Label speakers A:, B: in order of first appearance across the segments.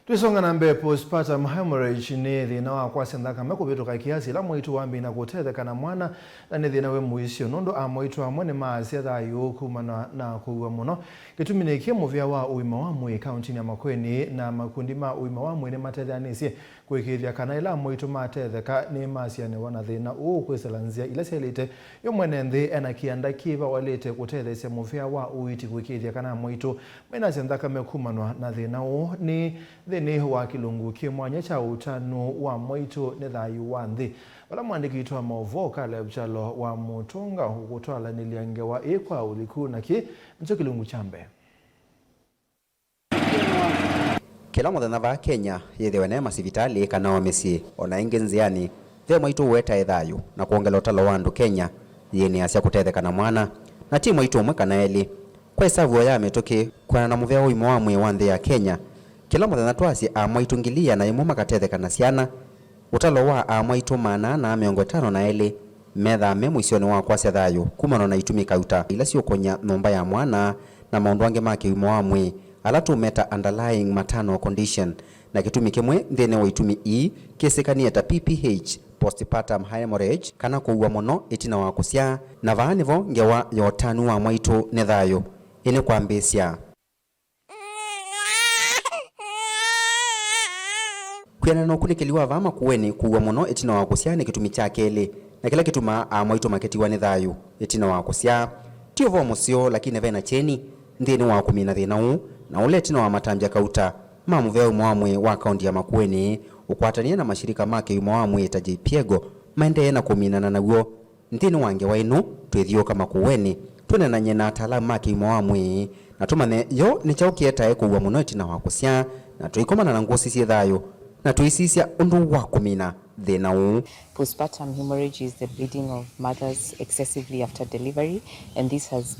A: Twisonga na mbe Pertum Haemorrhage ni thina wa kwasya nthakame kuvituka kiasi la mwaitu wamina kutetheka na mwana na ni thina we muisyo nundu amwaitu amwe ni maasya Thayu kumanwa na kuuwa muno. Kitumini muvia wa uima wa amwe kauntini ya Makueni na makundi ma uima wa amwe nimatetheanisye kuikiithya kana ila amwaitu matetheka ni maasya ni wana thina ukwiselanzia ila selite yo mwene nthi ena kianda kiva walite kutethesya muvia wa uiti kuikiithya kana amwaitu maina nthakame kumanwa na thina ni thini wa kilungu kimwanya cha Utanu wa Mwaitu ni Thayu wa Nthi. Wala mwandiki wa maovo kale mchalo wa mutunga hukutwala niliangewa ikwa uliku na mcho kilungu chambe.
B: Kila muthenya va Kenya yithiwe ne masivitali kana omisi ona ingi nziani the Mwaitu weta Thayu na kuongela utalo wa andu Kenya yini asya kutetheka na mwana na ti Mwaitu umwe kana eli kwa isavu ya metoke kwa na muvia uima wa amwe wa nthi ya Kenya. Kila muthenya twasi amwaitu ngilia na imwe makatetheka na ciana utalo wa amwaitu mana na 52 na eli methame muisyo wa kwasya Thayu kumanwa na itumika uta ila siokonya nomba ya mwana na maundu ange make uima wa amwe ala tumeta underlying maternal condition na kitumi kimwe nthini wa itumi i kisikania ta PPH Pertum Haemorrhage kana kuuwa muno itina wa kusya na vaanivo ngewa ya Utanu wa Mwaitu ni Thayu ini kwambisya kwena no kunikeliwa va Makueni kuuwa muno itina wa kusya ni kitumi cha keli na kila kituma amwaitu maketiwa ni Thayu itina wa kusya tio vo musyo lakini vena cheni nthini wa kumina thina u na ule itina wa matambya kauta mamuvea uima wa amwe wa kaunti ya Makueni ukwatania na mashirika make uima wa amwe ta Piego maendee na kuminana naguo nthini wange wa inu twithioka Makueni twenenanye na ataalamu make uima wa amwe na tumane yo ni chaukietae kuuwa muno itina wa kusya na tuikomana na nguo sisi Thayu na tuisisya undu wa kumina thina u.
C: Postpartum hemorrhage is the bleeding of mothers excessively after delivery, and this has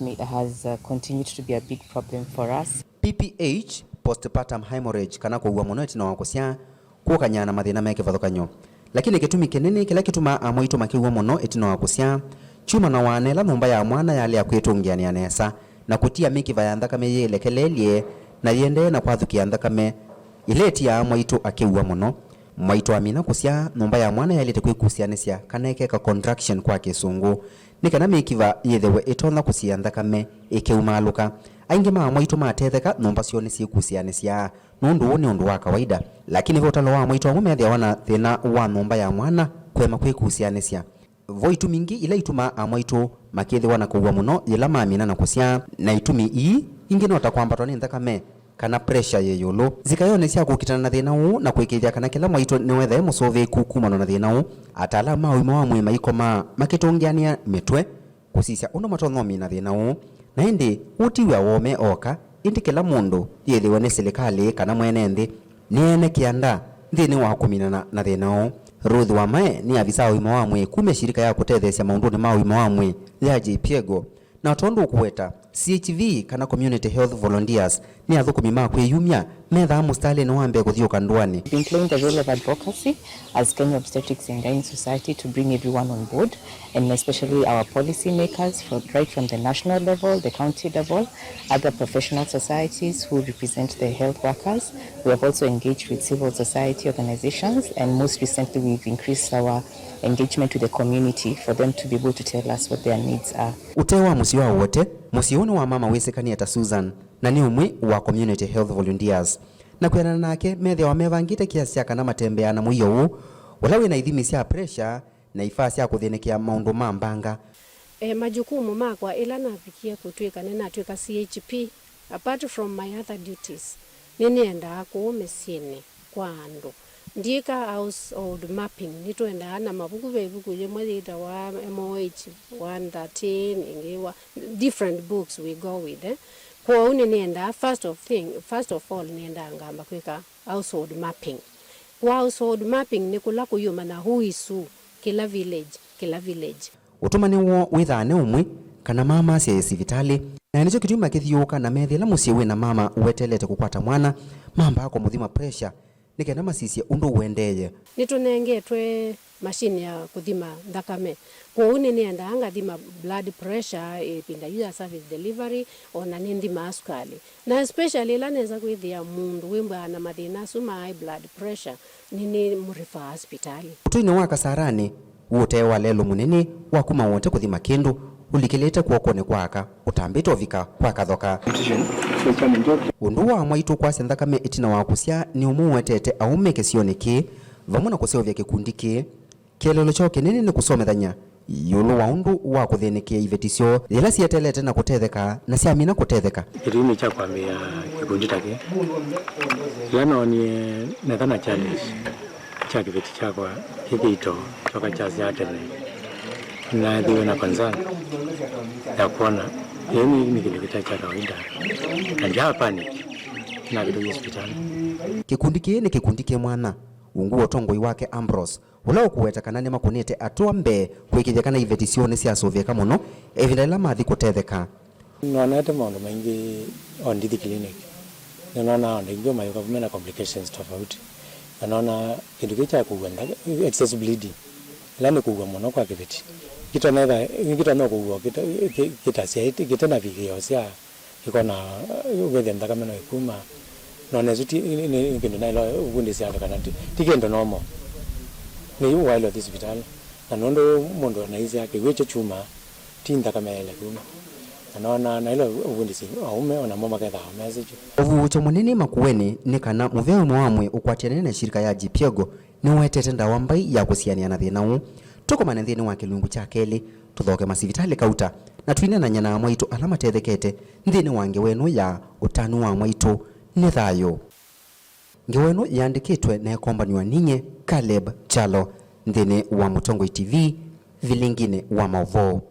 C: continued to be a big problem for us.
B: PPH postpartum haemorrhage kana kuuwa muno itina wa kusya kukanyana mathina meke vathukanyo lakini kitumi kinini kila kituma amwaitu makiuwa muno itina wa kusya chuma na wanela nomba ya mwana yale akwitungiania nesa na kutia mikiva ya nthakame yelekelelie na yende na kwathukia nthakame ileti ya amwaitu akiuwa muno mwaitu amina kusya nomba ya mwana yalite kwikusianisya kana ekeka contraction kwa kisungu ni kana mikiva yithewe itona kusia nthakame ikiumaluka aingi ma mwaitu matetheka nomba sio ni sikusianisya nundu ni undu wa kawaida lakini votalo wa mwaitu amwe methia wana thina wa nomba ya mwana kwema kwikusianisya voitu mingi ila ituma amwaitu makithi wana kuuwa muno ila mamina na kusya na itumi ii ingi nota kwambatwa ni nthakame kana pressure yeyulu zikayonesya kukitana na thina u na kuikiithya kana kila mwaitu ni wethe musove kukumana na thina u ataalamu ma uima wa amwe maikoma makitungiania mitwe kusisya undu matongomi na thina u na indi utiwa wome oka indi kila mundu yithiwe ni serikali kana mwene nthi niene kianda nthini wa kuminana na thina u. Ruth wa mae ni avisa uima wa amwe kume shirika ya kutethesya maunduni ma uima wa amwe ya Piego na tondu kuweta CHV kana community health volunteers ni athukumi ma kwiyumya metha mustali no ambe kuthioka ndwani.
C: We've been playing the role of advocacy as Kenya Obstetrics and Gynae Society to bring everyone on board, and especially our policy makers right from the national level, the county level, other professional societies who represent the health workers. We have also engaged with civil society organizations, and most recently we've increased our engagement with the community for them to be able to tell us what their needs are.
B: Utewa musiwa wote musioni wa mama wesekania ta Susan na ni umwe wa community health volunteers na kwena nake methe wa mevangite kiasi kana matembea na muiyo u wala wina ithimisya pressure na ifasi ya kuthinikia maundu ma mbanga
D: majukumu makwa ila nafikia kutwika nena twika CHP apart from my other duties ninienda ku mesine kwa andu ndika household mapping nitwenda na mabuku bebuku yemwe thita wa MOH 113 ingewa different books we go with kwa une nienda first of all nienda ngamba kwika household mapping. Kwa household mapping ni kula kuyuma na huisu kila village
B: utumani wo withane umwe kana mama cia sivitali na nicho kituma kithiuka na methela musie wina mama uwetelete kukwata mwana mamba ako muthima pressure nikenda masisye undu wendeye
D: nitunengetwe machine ya kuthima nthakame kwa nini enda anga thima blood pressure pinda user service delivery ona ni thima sukali na especially la neza kwithia mundu wimba na mathina suma high blood pressure nini murifa hospitali
B: utuine wa kasarani wote wa lelo munene wa kuma wote kuthima kindu ulikilete kuokone kwaka utambito vika kwa kathoka undu wa mwaitu kwasya nthakame itina wa kusya ni umuwetete aume kisioneki vamwe na kuseovya kikundi ki kielelo cho kinini ni kusomethanya yulu wa undu wa kuthinikia ivetisyo ila sietelete na kutetheka na siamina kutetheka
E: Kitumini cha kwambia kikundi take yana ni nethana challenge cha kiveti chakwa kikito choka cha siatele na dhiwe na concern ya kuona yani ni kilikuta cha kawaida na njaa panic na kitu hospitali.
B: Kikundi ki ni kikundi ki mwana ungu otongoi wake Ambrose ula ukuweta kana ni makunite atua mbe kuikiithya kana ivetisyo ni siasoveka muno evinda ila mathi kutetheka
E: Nonete maundu maingi on Nthi clinic ninaona ndio mayuka kumena complications tofauti naona kindu kicha kuuwa excess bleeding lani kuuwa muno kwa kiveti kita kuuwa kita kitana vigio sia ikona wethe nthakame no ikuma none zuti ni kindu nailo ugundi sia kana tikendo nomo ni wailo hospital na nondo mundu na hizi yake wecho chuma nthakame ile kuma naona na ilo ugundi si aume ona mama kadha message
B: uvucho munene Makueni ni kana muvia amwe ukwatiane na shirika ya Jipiego ni wetete ndawa mbai ya kusiania na thina u tukomane nthini wa kilungu cha keli tuthoke masivitali kauta na twine na nyana amwaitu ala matethekete nthini wa ngewenu ya Utanu wa amwaitu ni Thayu. Ngewenu yandikitwe na ekombaniwa ninye Caleb Chalo nthini wa Mutongoi TV vilingine wa Mauvo.